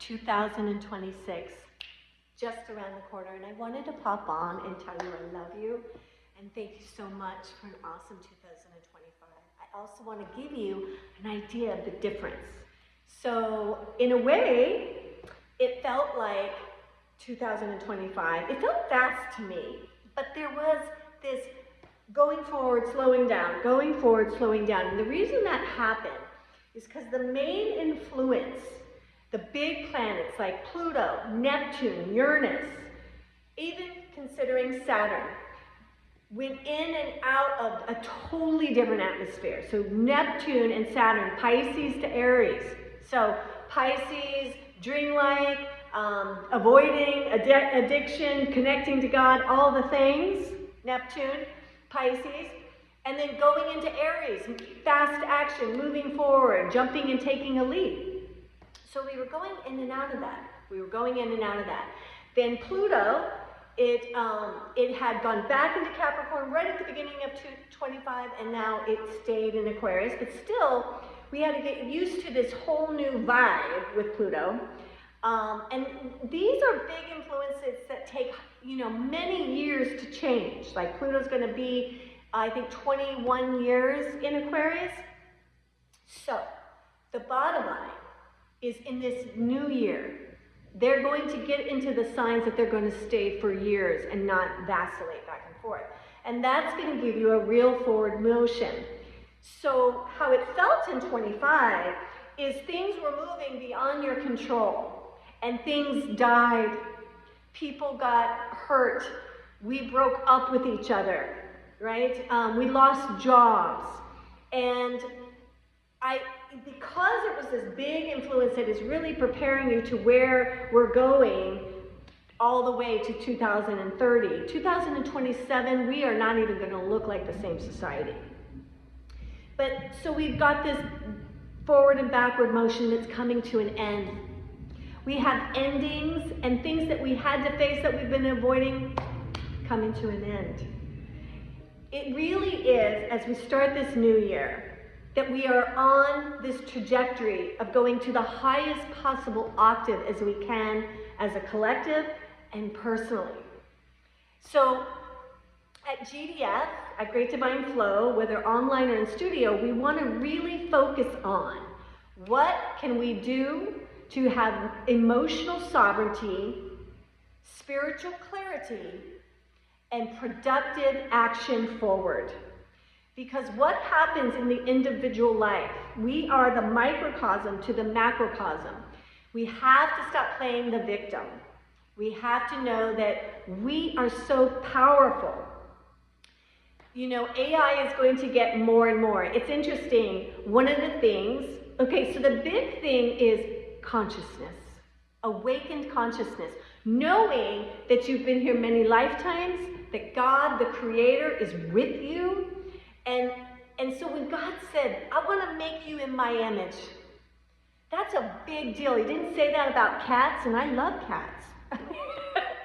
2026, just around the corner, and I wanted to pop on and tell you I love you, and thank you so much for an awesome 2025. I also want to give you an idea of the difference. So, in a way, it felt like 2025. It felt fast to me, but there was this going forward, slowing down, going forward, slowing down. And the reason that happened is because the main influence, the big planets like Pluto, Neptune, Uranus, even considering Saturn, went in and out of a totally different atmosphere. So Neptune and Saturn, Pisces to Aries. So Pisces, dreamlike, avoiding addiction, connecting to God, all the things. Neptune, Pisces, and then going into Aries, fast action, moving forward, jumping and taking a leap. So we were going in and out of that. Then Pluto, it had gone back into Capricorn right at the beginning of 2025, and now it stayed in Aquarius. But still, we had to get used to this whole new vibe with Pluto. And these are big influences that take, many years to change. Like Pluto's going to be, I think, 21 years in Aquarius. So, the bottom line is in this new year, they're going to get into the signs that they're going to stay for years and not vacillate back and forth. And that's going to give you a real forward motion. So how it felt in 25 is things were moving beyond your control and things died. People got hurt. We broke up with each other, right? We lost jobs. And because it was this big influence that is really preparing you to where we're going all the way to 2030. 2027, we are not even going to look like the same society. But so we've got this forward and backward motion that's coming to an end. We have endings and things that we had to face that we've been avoiding coming to an end. It really is, as we start this new year, that we are on this trajectory of going to the highest possible octave as we can as a collective and personally. So at GDF, at Great Divine Flow, whether online or in studio, we want to really focus on what can we do to have emotional sovereignty, spiritual clarity, and productive action forward. Because what happens in the individual life, we are the microcosm to the macrocosm. We have to stop playing the victim. We have to know that we are so powerful. AI is going to get more and more. It's interesting. One of the things, so the big thing is consciousness, awakened consciousness, knowing that you've been here many lifetimes, that God, the Creator, is with you. And so when God said, I want to make you in my image, that's a big deal. He didn't say that about cats, and I love cats.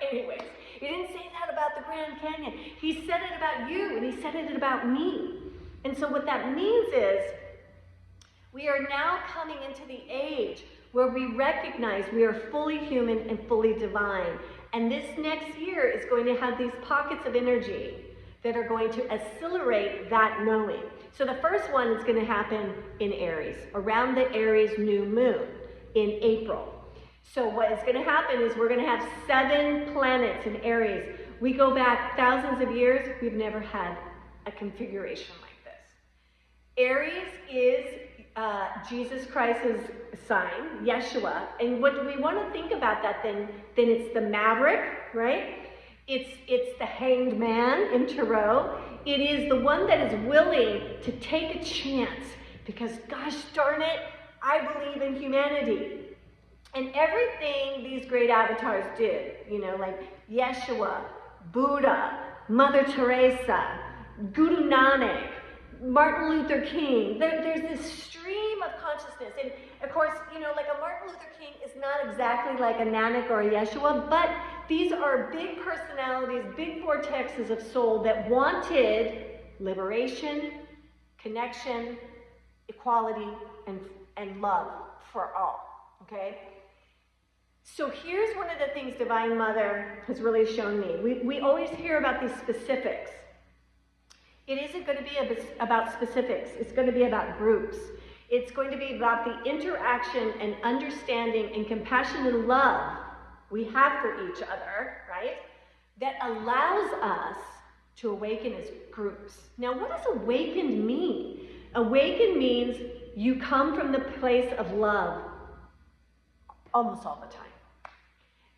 Anyways, he didn't say that about the Grand Canyon. He said it about you, and he said it about me. And so what that means is we are now coming into the age where we recognize we are fully human and fully divine. And this next year is going to have these pockets of energy that are going to accelerate that knowing. So the first one is going to happen in Aries, around the Aries new moon in April. So what is going to happen is we're going to have 7 planets in Aries. We go back thousands of years, we've never had a configuration like this. Aries is Jesus Christ's sign, Yeshua. And what we want to think about that then it's the maverick, right? It's the hanged man in Tarot. It is the one that is willing to take a chance because, gosh darn it, I believe in humanity. And everything these great avatars did, like Yeshua, Buddha, Mother Teresa, Guru Nanak, Martin Luther King. There's this stream of consciousness. And of course, like a Martin Luther King is not exactly like a Nanak or a Yeshua, but these are big personalities, big vortexes of soul that wanted liberation, connection, equality, and love for all, okay? So here's one of the things Divine Mother has really shown me. We always hear about these specifics. It isn't going to be about specifics. It's going to be about groups. It's going to be about the interaction and understanding and compassion and love we have for each other, right? That allows us to awaken as groups. Now, what does awakened mean? Awakened means you come from the place of love almost all the time.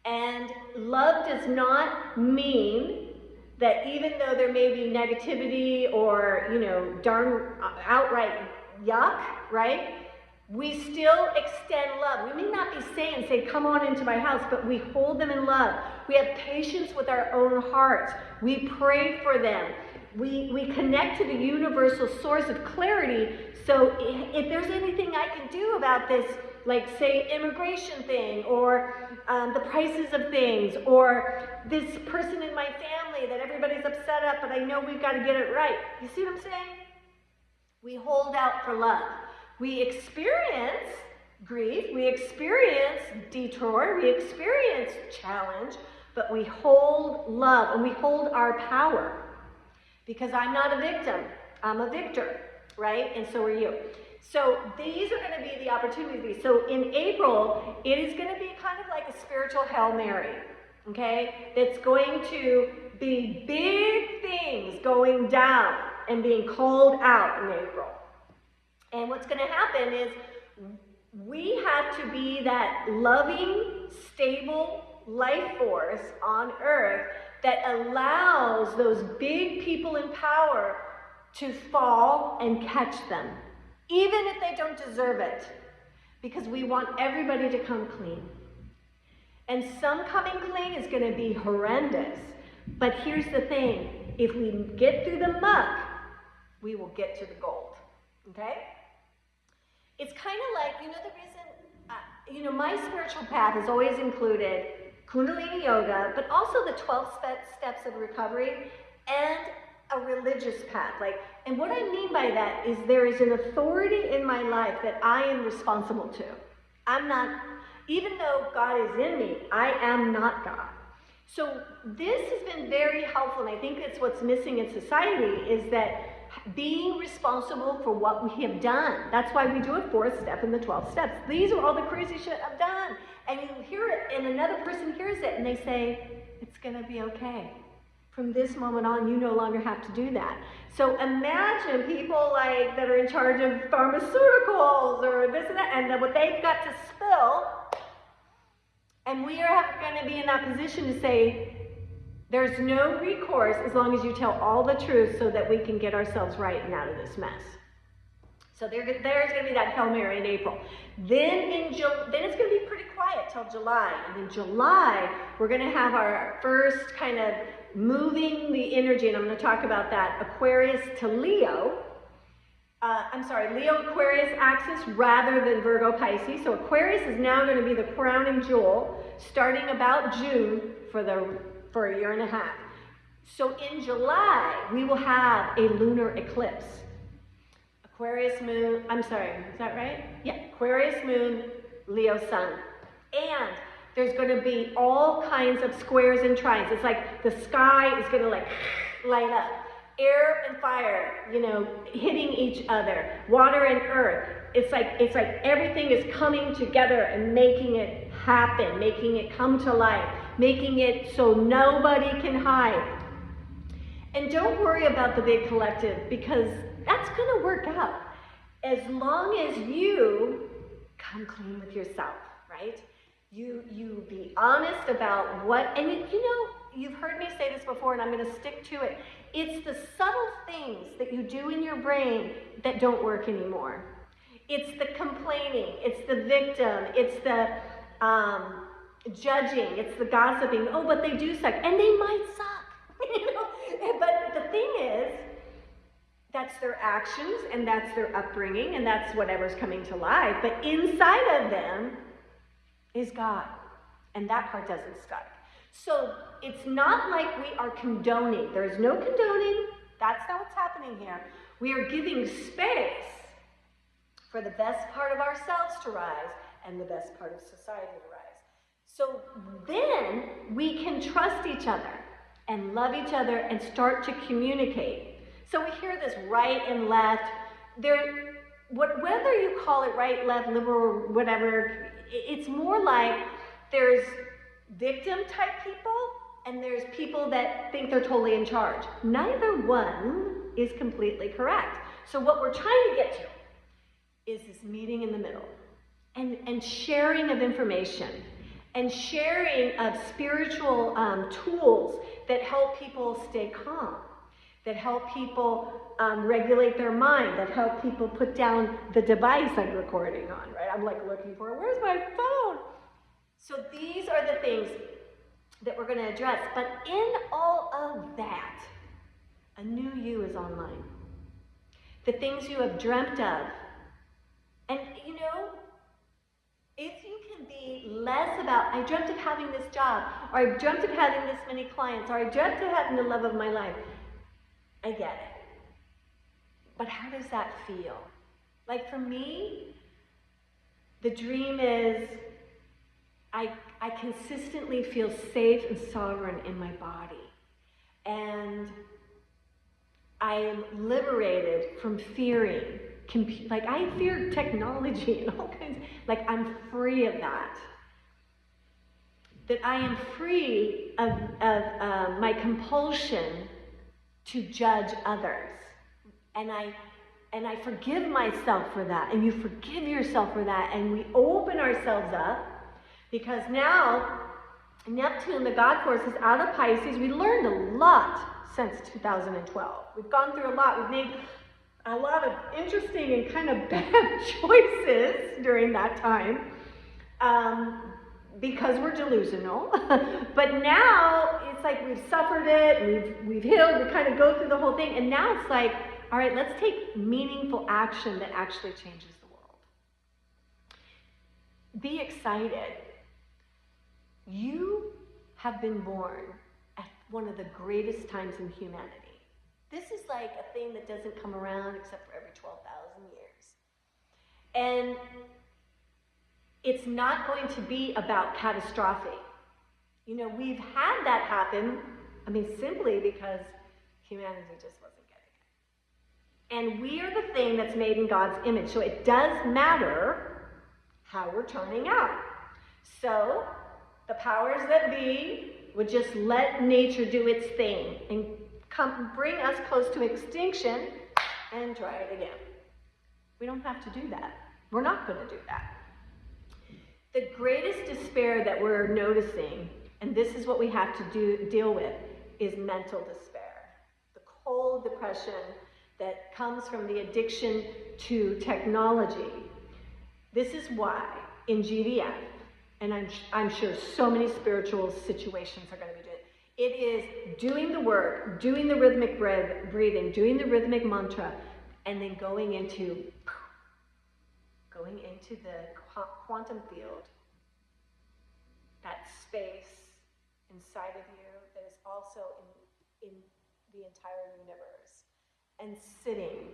And love does not mean that even though there may be negativity or, darn outright yuck, right? We still extend love. We may not be say, come on into my house, but we hold them in love. We have patience with our own hearts. We pray for them. We connect to the universal source of clarity. So if there's anything I can do about this, like say immigration thing, or the prices of things, or this person in my family that everybody's upset at, but I know we've got to get it right. You see what I'm saying? We hold out for love. We experience grief, we experience detour, we experience challenge, but we hold love and we hold our power. Because I'm not a victim, I'm a victor, right? And so are you. So these are going to be the opportunities. So in April, it is going to be kind of like a spiritual Hail Mary, okay? That's going to be big things going down and being called out in April. And what's going to happen is we have to be that loving, stable life force on earth that allows those big people in power to fall and catch them, even if they don't deserve it, because we want everybody to come clean. And some coming clean is going to be horrendous. But here's the thing, if we get through the muck, we will get to the gold, okay? It's kind of like, the reason, my spiritual path has always included Kundalini Yoga, but also the 12 steps of recovery and a religious path. And what I mean by that is there is an authority in my life that I am responsible to. I'm not, even though God is in me, I am not God. So this has been very helpful, and I think it's what's missing in society is that being responsible for what we have done. That's why we do a 4th step in the 12 steps. These are all the crazy shit I've done. And you hear it, and another person hears it, and they say, it's going to be okay. From this moment on, you no longer have to do that. So imagine people that are in charge of pharmaceuticals or this and that, and then what they've got to spill, and we are going to be in that position to say, there's no recourse as long as you tell all the truth so that we can get ourselves right and out of this mess. So there's going to be that Hail Mary in April. Then it's going to be pretty quiet till July. And in July, we're going to have our first kind of moving the energy, and I'm going to talk about that, Aquarius to Leo. Leo Aquarius axis rather than Virgo Pisces. So Aquarius is now going to be the crowning jewel starting about June for a year and a half. So in July, we will have a lunar eclipse. Aquarius moon, is that right? Yeah, Aquarius moon, Leo sun. And there's going to be all kinds of squares and trines. It's like the sky is going to light up. Air and fire, hitting each other. Water and earth. It's like everything is coming together and making it happen, making it come to life, making it so nobody can hide. And don't worry about the big collective, because that's going to work out as long as you come clean with yourself, right? You be honest about what, and you've heard me say this before, and I'm going to stick to it. It's the subtle things that you do in your brain that don't work anymore. It's the complaining, it's the victim, it's the judging, it's the gossiping. Oh, but they do suck, and they might suck, But the thing is, that's their actions, and that's their upbringing, and that's whatever's coming to life. But inside of them is God, and that part doesn't stuck. So it's not like we are condoning. There is no condoning. That's not what's happening here. We are giving space for the best part of ourselves to rise and the best part of society to rise. So then we can trust each other and love each other and start to communicate. So we hear this right and left. Whether you call it right, left, liberal, whatever, it's more like there's victim type people and there's people that think they're totally in charge. Neither one is completely correct. So what we're trying to get to is this meeting in the middle and sharing of information and sharing of spiritual tools that help people stay calm, that help people regulate their mind, that help people put down the device I'm recording on, right? I'm like looking for, where's my phone? So these are the things that we're going to address. But in all of that, a new you is online. The things you have dreamt of. And you know, if you can be less about, I dreamt of having this job, or I dreamt of having this many clients, or I dreamt of having the love of my life, I get it. But how does that feel? Like for me, the dream is I consistently feel safe and sovereign in my body. And I am liberated from fearing. Like I fear technology and all kinds, like I'm free of that. That I am free of my compulsion to judge others. And I forgive myself for that, and you forgive yourself for that, and we open ourselves up, because now Neptune, the God force, is out of Pisces. We learned a lot since 2012. We've gone through a lot. We've made a lot of interesting and kind of bad choices during that time because we're delusional. But now it's like we've suffered it, we've healed, we kind of go through the whole thing, and now it's like, all right, let's take meaningful action that actually changes the world. Be excited. You have been born at one of the greatest times in humanity. This is like a thing that doesn't come around except for every 12,000 years. And it's not going to be about catastrophe. You know, we've had that happen, simply because humanity just wasn't getting it. And we are the thing that's made in God's image. So it does matter how we're turning out. So the powers that be would just let nature do its thing and bring us close to extinction and try it again. We don't have to do that. We're not going to do that. The greatest despair that we're noticing, and this is what we have to deal with, is mental despair. The cold depression that comes from the addiction to technology. This is why in GDF, and I'm sure so many spiritual situations are going to be doing it. It is doing the work, doing the rhythmic breathing, doing the rhythmic mantra, and then going into the quantum field, that space inside of you that is also in the entire universe, and sitting.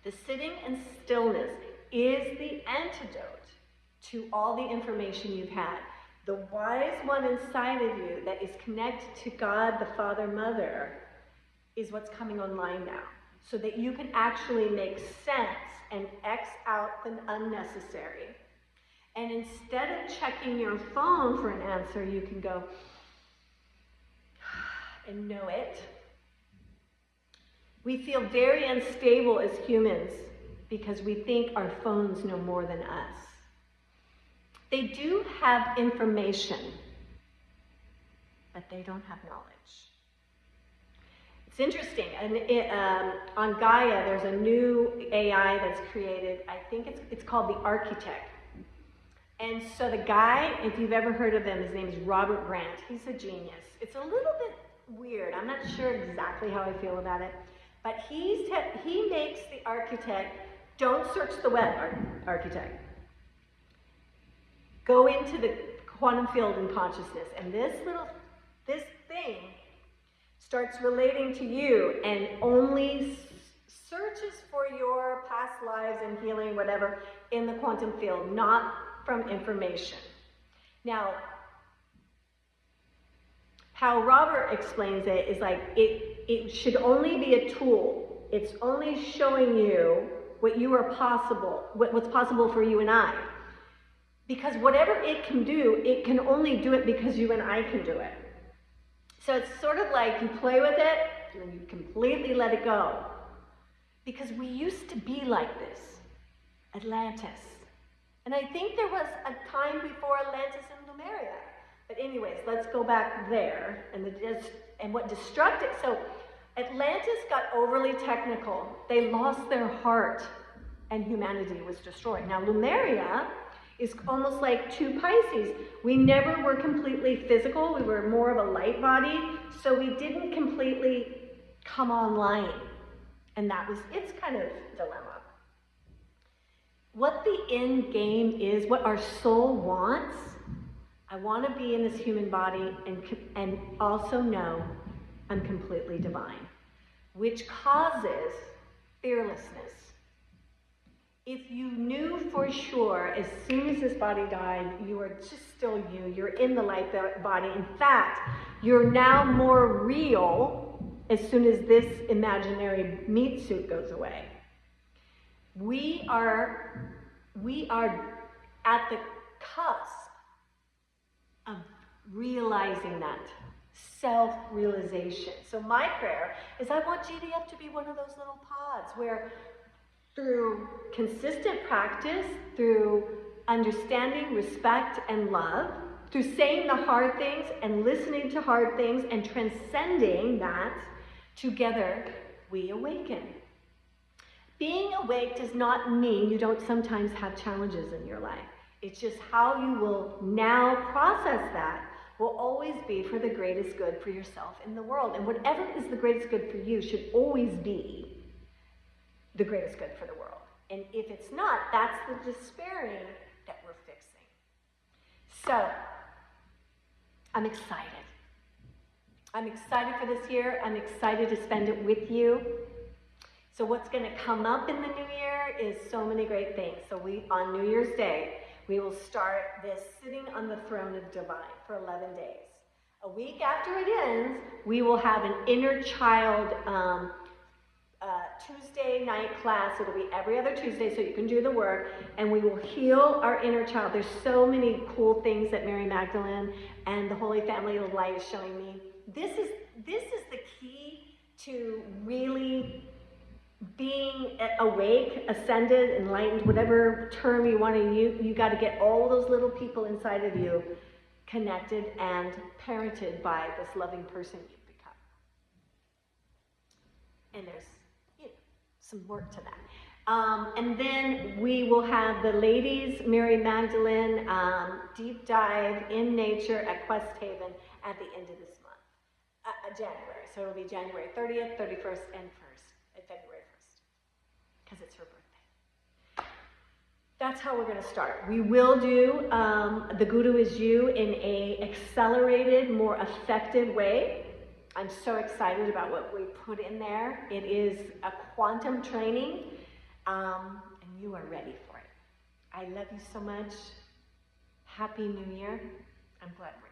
The sitting and stillness is the antidote to all the information you've had. The wise one inside of you that is connected to God, the Father, Mother, is what's coming online now, so that you can actually make sense and X out the unnecessary. And instead of checking your phone for an answer, you can go and know it. We feel very unstable as humans because we think our phones know more than us. They do have information, but they don't have knowledge. It's interesting, and on Gaia, there's a new AI that's created. I think it's called the Architect. And so the guy, if you've ever heard of him, his name is Robert Grant. He's a genius. It's a little bit weird. I'm not sure exactly how I feel about it, but he makes the Architect. Don't search the web, Architect. Go into the quantum field in consciousness, and this thing starts relating to you and only searches for your past lives and healing, whatever, in the quantum field, not from information. Now, how Robert explains it is like it should only be a tool. It's only showing you what you are possible, what's possible for you and I. Because whatever it can do, it can only do it because you and I can do it. So it's sort of like you play with it and you completely let it go. Because we used to be like this, Atlantis. And I think there was a time before Atlantis and Lemuria. But anyways, let's go back there and what destructed. So Atlantis got overly technical. They lost their heart and humanity was destroyed. Now Lemuria is almost like two Pisces. We never were completely physical. We were more of a light body. So we didn't completely come online. And that was its kind of dilemma. What the end game is, what our soul wants, I want to be in this human body and also know I'm completely divine, which causes fearlessness. If you knew for sure, as soon as this body died, you are just still you, you're in the light body. In fact, you're now more real as soon as this imaginary meat suit goes away. We are at the cusp of realizing that self-realization. So my prayer is I want GDF to be one of those little pods where through consistent practice, through understanding, respect, and love, through saying the hard things and listening to hard things and transcending that, together we awaken. Being awake does not mean you don't sometimes have challenges in your life. It's just how you will now process that will always be for the greatest good for yourself in the world. And whatever is the greatest good for you should always be the greatest good for the world. And if it's not, that's the despairing that we're fixing. So, I'm excited. I'm excited for this year. I'm excited to spend it with you. So what's going to come up in the new year is so many great things. So on New Year's Day, we will start this sitting on the throne of divine for 11 days. A week after it ends, we will have an inner child Tuesday night class. It'll be every other Tuesday so you can do the work, and we will heal our inner child. There's so many cool things that Mary Magdalene and the Holy Family of Light is showing me. This is the key to really being awake, ascended, enlightened, whatever term you want to use. You got to get all those little people inside of you connected and parented by this loving person you've become. And there's some work to that. And then we will have the ladies, Mary Magdalene, deep dive in nature at Quest Haven at the end of this month, January. So it'll be January 30th, 31st, and 1st, and February 1st, because it's her birthday. That's how we're going to start. We will do the Guru is You in a accelerated, more effective way. I'm so excited about what we put in there. It is a quantum training, and you are ready for it. I love you so much. Happy New Year. I'm glad we're